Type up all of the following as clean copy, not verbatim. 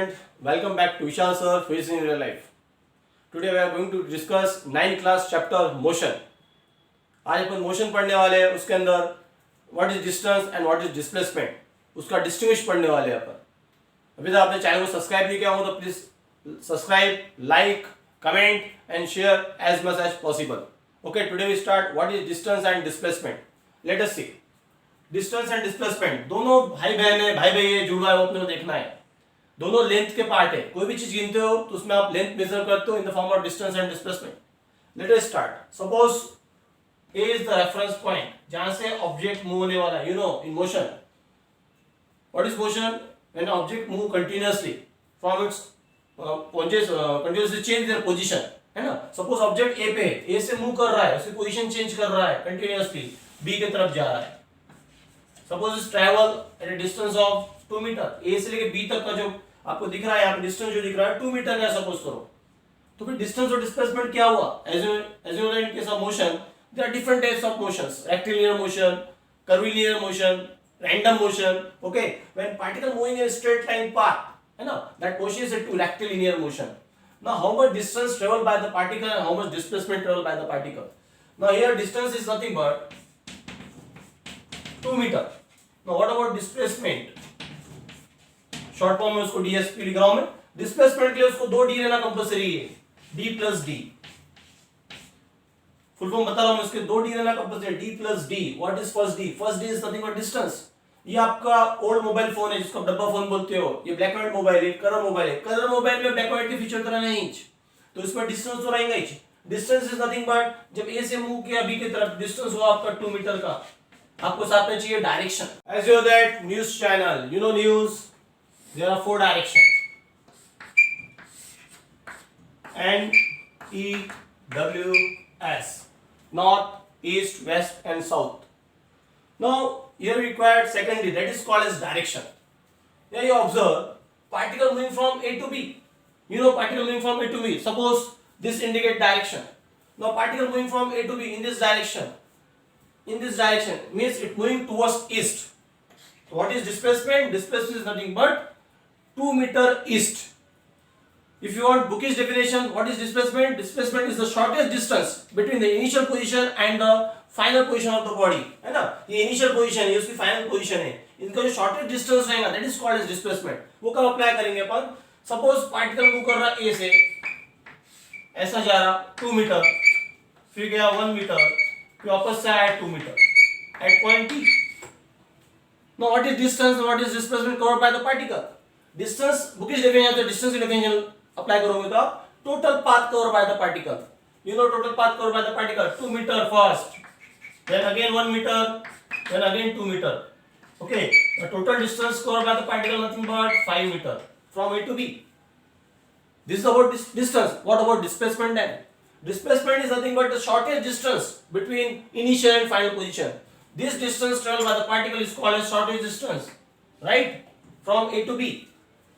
student, welcome back to Vishal sir Physics in Real Life. Today we are going to discuss 9th class chapter motion. आज अपन motion पढ़ने वाले हैं, उसके अंदर what is distance and what is displacement, उसका distinguish पढ़ने वाले हैं अपन. अभी तक आपने चैनल को सब्सक्राइब नहीं किया हो तो please subscribe, like, comment and share as much as possible. Okay, today we start what is distance and displacement. Let us see. Distance and displacement दोनों भाई बहन है, भाई भाई है, जुड़वा है, वो अपने को देखना है. दोनों लेंथ के पार्ट है. कोई भी चीज गिनते हो तो उसमें आप लेंथ मेजर करते हो इन the form of distance and displacement. Let us start. Suppose A is the reference point जहां से ऑब्जेक्ट मूव होने वाला है. You know in motion what is motion? When object move continuously from its continuously change their position, है ना. Suppose object A पे है, A से मूव कर रहा है, उसकी पोजीशन चेंज कर रहा है कंटिन्यूअसली, B की तरफ जा रहा है. Suppose is travel at a distance of 2 metre. A से लेके B तक का जो आपको दिख रहा है, यहाँ पे डिस्टेंस जो दिख रहा है 2 मीटर का सपोज करो. तो फिर डिस्टेंस और डिस्प्लेसमेंट क्या हुआ? As you know in case of motion there are different types of motions: rectilinear motion, curvilinear motion, random motion. Okay, when particle moving in a straight line path, है ना, that motion is said to rectilinear motion. Now how much distance traveled by the particle and how much displacement traveled by the particle? Now here distance is nothing but 2 meter. Now what about displacement? Short form में उसको DSP लिख रहा हूं मैं. Displacement के लिए उसको 2D लेना कंपलसरी है, D plus D. Full form बता रहा हूं मैं, उसके 2D लेना compulsory, D plus D. What is first D? First D is nothing but distance. ये आपका ओल्ड मोबाइल फोन है जिसको डब्बा फोन बोलते हो. ये ब्लैक एंड व्हाइट मोबाइल है, कलर मोबाइल है. कलर मोबाइल में ब्लैक एंड व्हाइट के फीचर तरह नहीं, तो इसमें डिस्टेंस तो रहेगा ही. डिस्टेंस इज नथिंग बट जब A से मूव किया B की तरफ, डिस्टेंस हुआ आपका 2 मीटर का. आपको साथ में चाहिए direction. As you know that news channel, you know news, there are 4 directions. NEWS: north, east, west and south. Now here we require secondary, that is called as direction. Here you observe particle moving from A to B. You know particle moving from A to B. Suppose this indicate direction. Now particle moving from A to B in this direction. In this direction means it moving towards east. So what is displacement? Displacement is nothing but 2 meter east. If you want bookish definition, what is displacement? Displacement is the shortest distance between the initial position and the final position of the body, है ना. ये initial position है, ये उसकी final position है. इनका जो shortest distance रहेगा, that is called as displacement. वो कब अप्लाई करेंगे अपन? Suppose particle मूव कर रहा है A से, ऐसा जा रहा 2 मीटर, फिर गया 1 मीटर, फिर वापस से आया 2 metre at point P. Now what is distance and what is displacement covered by the particle? Distance bookish definition, तो distance की definition अप्लाई करोगे तो आप total path cover by the particle. You know total path cover by the particle 2 metre first, then again 1 metre, then again 2 metre. Okay, the total distance cover by the particle nothing but 5 metre from A to B. This is about distance. What about displacement then? Displacement is nothing but the shortest distance between initial and final position. This distance traveled by the particle is called as shortest distance, right, from A to B.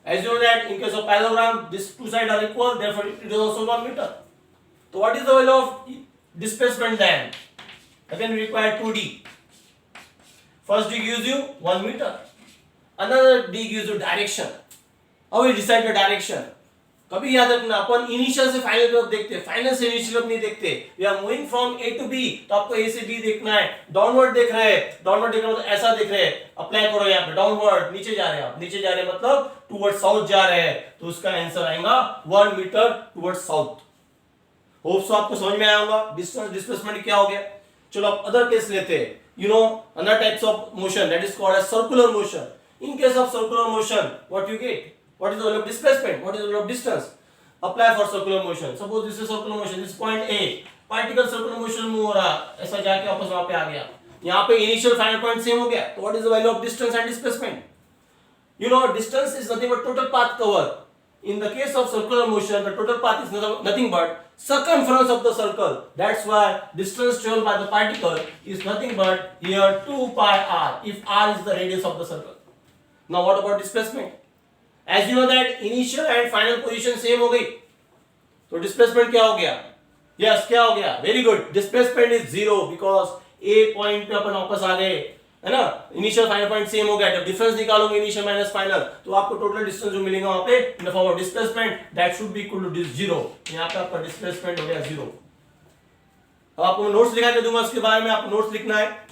As you know that in case of parallelogram, these two sides are equal, therefore it is also 1 meter. So what is the value of displacement then? Again we require 2D. First D gives you 1 meter. Another D gives you direction. How we decide the direction? कभी याद रखना, अपन initial से final तरफ देखते हैं, final से initial तरफ नहीं देखते. We are moving from A to B, तो आपको A से B देखना है. डाउनवर्ड देख रहे हैं, डाउनवर्ड देख रहे हो तो ऐसा देख रहे हैं. अप्लाई करो यहाँ पे डाउनवर्ड, नीचे जा रहे हैं आप, नीचे जा रहे हैं मतलब टुवर्ड साउथ जा रहे हैं, तो उसका आंसर आएगा 1 metre toward south. Hope so आपको समझ में आया होगा डिस्टेंस डिस्प्लेसमेंट क्या हो गया. चलो अब अदर केस लेते हैं. You know other types of motion, that is called as circular motion. In case of circular motion what you get? What is the value of displacement? What is the value of distance? Apply for circular motion. Suppose this is circular motion. This is point A. Particle circular motion move हो रहा, ऐसा जाके वापस वहां पे आ गया. यहाँ पे initial final point same हो गया. तो what is the value of distance and displacement? You know distance is nothing but total path cover. In the case of circular motion, the total path is nothing but circumference of the circle. That's why distance traveled by the particle is nothing but here 2 pi r. If r is the radius of the circle. Now what about displacement? As you know that initial and final position same हो गई, तो displacement क्या हो गया? Yes, क्या हो गया? Very good. Displacement is 0 because A point पे अपन वापस आ गए. है ना, इनिशियल फाइनल पॉइंट सेम हो गया, जब डिफरेंस निकालोगे इनिशियल माइनस फाइनल तो आपको टोटल डिस्टेंस जो मिलेगा वहां पे in the form of displacement that should be equal to 0। यहां पे आपका डिस्प्लेसमेंट हो गया 0। अब आपको नोट्स लिखा के दूंगा, उसके बारे में आपको नोट्स लिखना है।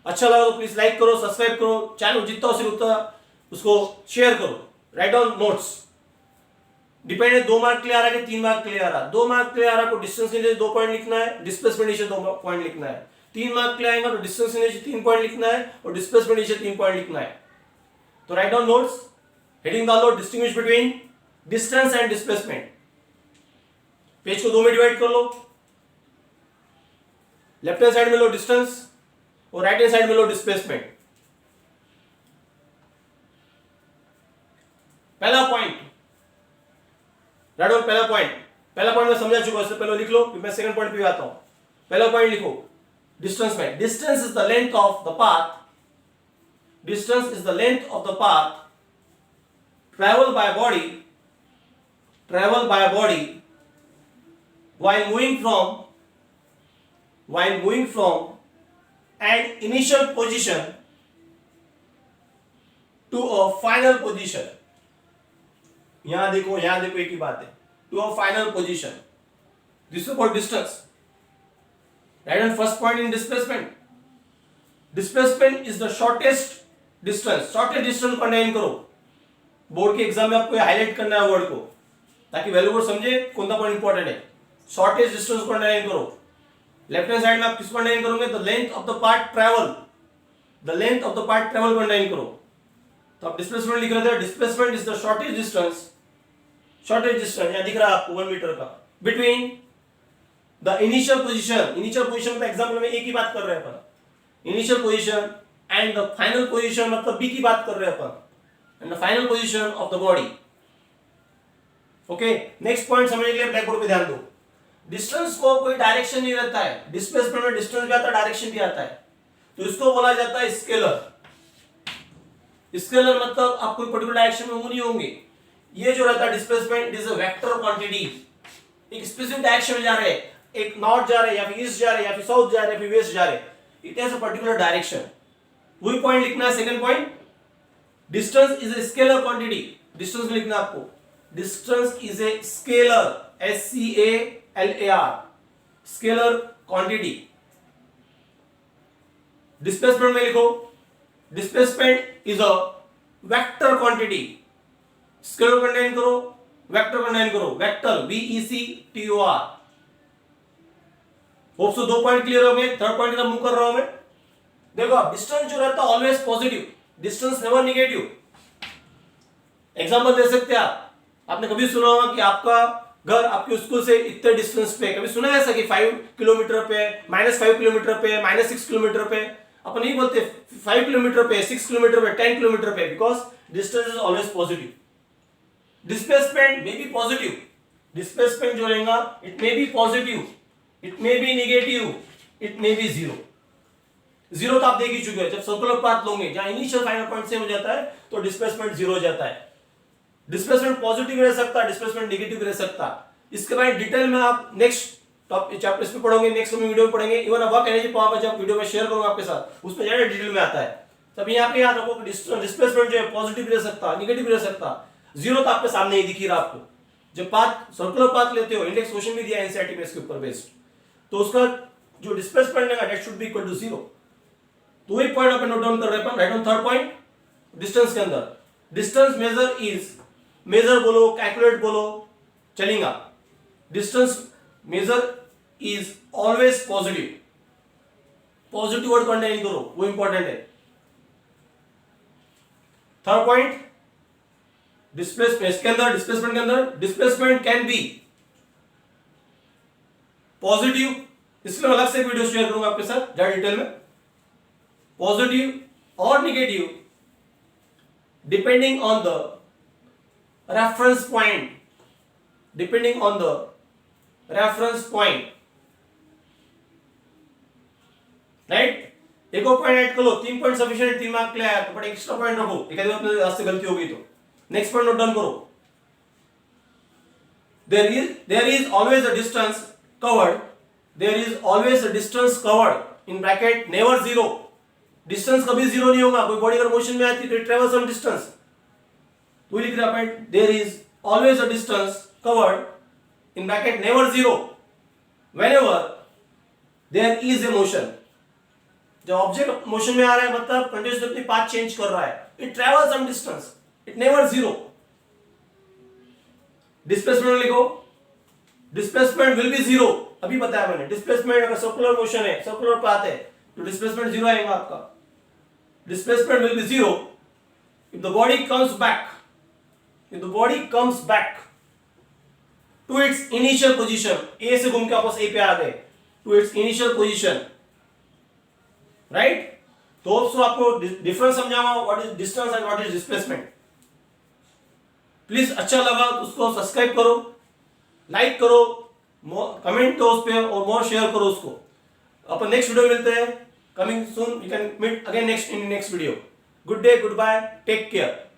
अच्छा लगा तो प्लीज लाइक करो, सब्सक्राइब करो, चैनल जितना हो सके उतना उसको शेयर करो, राइट डाउन नोट्स। डिपेंड है 2 मार्क के लिए आ रहा है कि 3 मार्क के लिए आ रहा है। 2 मार्क के लिए आ रहा है को डिस्टेंस के लिए 2 पॉइंट लिखना है, डिस्प्लेसमेंट नीचे 2 पॉइंट लिखना है। 3 मार्क के लिए आएगा तो डिस्टेंस नीचे 3 पॉइंट लिखना है और डिस्प्लेसमेंट नीचे 3 पॉइंट लिखना है। तो राइट डाउन नोट्स, हेडिंग डाल लो distinguish between distance and displacement. Page को 2 में डिवाइड कर लो, लेफ्ट हैंड साइड में लो डिस्टेंस और राइट हैंड साइड में लो डिस्प्लेसमेंट। पहला पॉइंट, राइट डाउन पहला पॉइंट मैं समझा चुका हूं, इससे पहले लिख लो, फिर मैं सेकंड पॉइंट पे आता हूं। पहला पॉइंट लिखो डिस्टेंस में, distance is the length of the path, distance is the length of the path traveled by body while moving from an initial position to a final position। यहां देखो एक ही बात है, to a final position, this is about distance, right? And first point in displacement is the shortest distance को nine करो। Board के exam में आपको हाईलाइट करना है वर्ड को, ताकि वैल्यू को समझे कौन सा पॉइंट इंपॉर्टेंट है। शॉर्टेस्ट डिस्टेंस को अंडरलाइन करो। लेफ्ट हैंड साइड में आप किसको अंडरलाइन करोगे, the length of the part travel, the length of the part travel को अंडरलाइन करो। तो आप डिस्प्लेसमेंट लिख रहे थे, displacement is the shortest distance यहां दिख रहा है आपको 1 मीटर का, बिटवीन द इनिशियल पोजीशन का एग्जांपल में एक ही बात कर रहे हैं अपन, initial position and the final position मतलब बी की बात कर रहे हैं अपन, and the final position of the body। okay, next point समझने के लिए ब्लैक बोर्ड पे ध्यान दो। डिस्टेंस को कोई डायरेक्शन नहीं रहता है, डिस्प्लेसमेंट में डिस्टेंस भी आता है, डायरेक्शन भी आता है, तो इसको बोला जाता है स्केलर। स्केलर मतलब आप कोई पर्टिकुलर डायरेक्शन में मूव नहीं होंगे। ये जो रहता है displacement, it is a vector quantity, एक स्पेसिफिक डायरेक्शन में जा रहे हैं, एक नॉर्थ जा रहे हैं या फिर ईस्ट जा रहे हैं या फिर साउथ जा रहे हैं या फिर वेस्ट जा रहे हैं, it has a particular direction. वही पॉइंट लिखना है, second point, distance is a scalar quantity. Distance में लिखना आपको, distance is a scalar, SCALAR, scalar quantity. Displacement में लिखो, displacement is a vector quantity. Scalar को अंडरलाइन करो, वेक्टर को अंडरलाइन करो, vector VECTOR। Hope so 2 point clear हो गए। थर्ड पॉइंट का मूव कर रहा हूं मैं। देखो आप डिस्टेंस जो रहता है always positive, distance never negative. Example दे सकते हैं आप, आपने कभी सुना होगा कि आपका घर आपके स्कूल से इतने डिस्टेंस पे, कभी सुना है ऐसा कि 5 किलोमीटर पे, -5 किलोमीटर पे, -6 किलोमीटर पे? अपन नहीं बोलते 5 किलोमीटर पे, 6 किलोमीटर पे, 10 किलोमीटर पे, because distance is always positive. Displacement may be positive, displacement जो रहेगा it may be positive, it may be negative, it may be zero. Zero तो आप देख ही चुके हैं, जब सर्कुलर पाथ लोगे जहां इनिशियल फाइनल पॉइंट सेम हो जाता है तो डिस्प्लेसमेंट जीरो हो जाता है। डिस्प्लेसमेंट पॉजिटिव रह सकता है, डिस्प्लेसमेंट नेगेटिव रह सकता है। इसके बाद डिटेल में आप नेक्स्ट चैप्टर में पढ़ोगे, नेक्स्ट वीडियो में पढ़ेंगे। इवन वर्क एनर्जी पावर जब वीडियो में शेयर करूंगा आपके साथ, उसमें ज्यादा डिटेल में आता है। तब यहाँ पे याद रखो कि डिस्प्लेसमेंट जो है पॉजिटिव रह सकता, नेगेटिव रह सकता। जीरो तो आपके सामने ही दिख ही रहा आपको। जब पाथ सर्कुलर पाथ लेते हो, इंडेक्स क्वेश्चन भी दिया एनसीईआरटी में इसके ऊपर बेस्ड, तो उसका जो डिस्प्लेसमेंट है that should be equal to zero. तो वही पॉइंट अपन नोट डाउन कर रहे हैं। Right on third point, distance के अंदर डिस्टेंस मेजर इज, मेजर बोलो कैलकुलेट बोलो चलेगा, distance measure is always positive. Positive word contain करो, वो इंपॉर्टेंट है। थर्ड पॉइंट, डिस्प्लेसमेंट के अंदर, डिस्प्लेसमेंट के अंदर डिस्प्लेसमेंट कैन बी पॉजिटिव, इसलिए मैं अलग से वीडियो शेयर करूंगा आपके साथ ज्यादा डिटेल में, पॉजिटिव और negative depending on the reference point, depending on the reference point. Right, एक और पॉइंट ऐड कर लो। 3 पॉइंट सफिशिएंट, 3 मार्क के लिए आया तो बट एक्स्ट्रा पॉइंट रखो, एक आधे अपने रास्ते गलती हो गई तो। नेक्स्ट पॉइंट नोट डाउन करो, there is always a distance covered, there is always a distance covered in bracket never zero, distance कभी जीरो नहीं होगा। कोई बॉडी अगर मोशन में आती है तो इट ट्रेवल्स सम डिस्टेंस, तो लिख रहे अपन there is always a distance covered in bracket never zero whenever there is a motion. जब ऑब्जेक्ट मोशन में आ रहा है मतलब कंटिन्यूअसली अपनी पाथ चेंज कर रहा है, it travels some distance, it never zero. Displacement लिखो, डिस्प्लेसमेंट विल बी जीरो। अभी बताया मैंने, डिस्प्लेसमेंट अगर सर्कुलर मोशन है, सर्कुलर पाथ है, तो डिस्प्लेसमेंट जीरो आएगा आपका। Displacement will be zero if the body comes back, if the body comes back to its initial position, A से घूम के वापस ए पे आ गए, to its initial position, right. तो आपको डिफरेंस समझा हुआ, what is distance and what is displacement. Please अच्छा लगा तो उसको सब्सक्राइब करो, लाइक करो, कमेंट दो उस पे और मोर शेयर करो उसको। अपन नेक्स्ट वीडियो मिलते हैं, coming soon, you can meet again next in next video. Good day, goodbye, take care.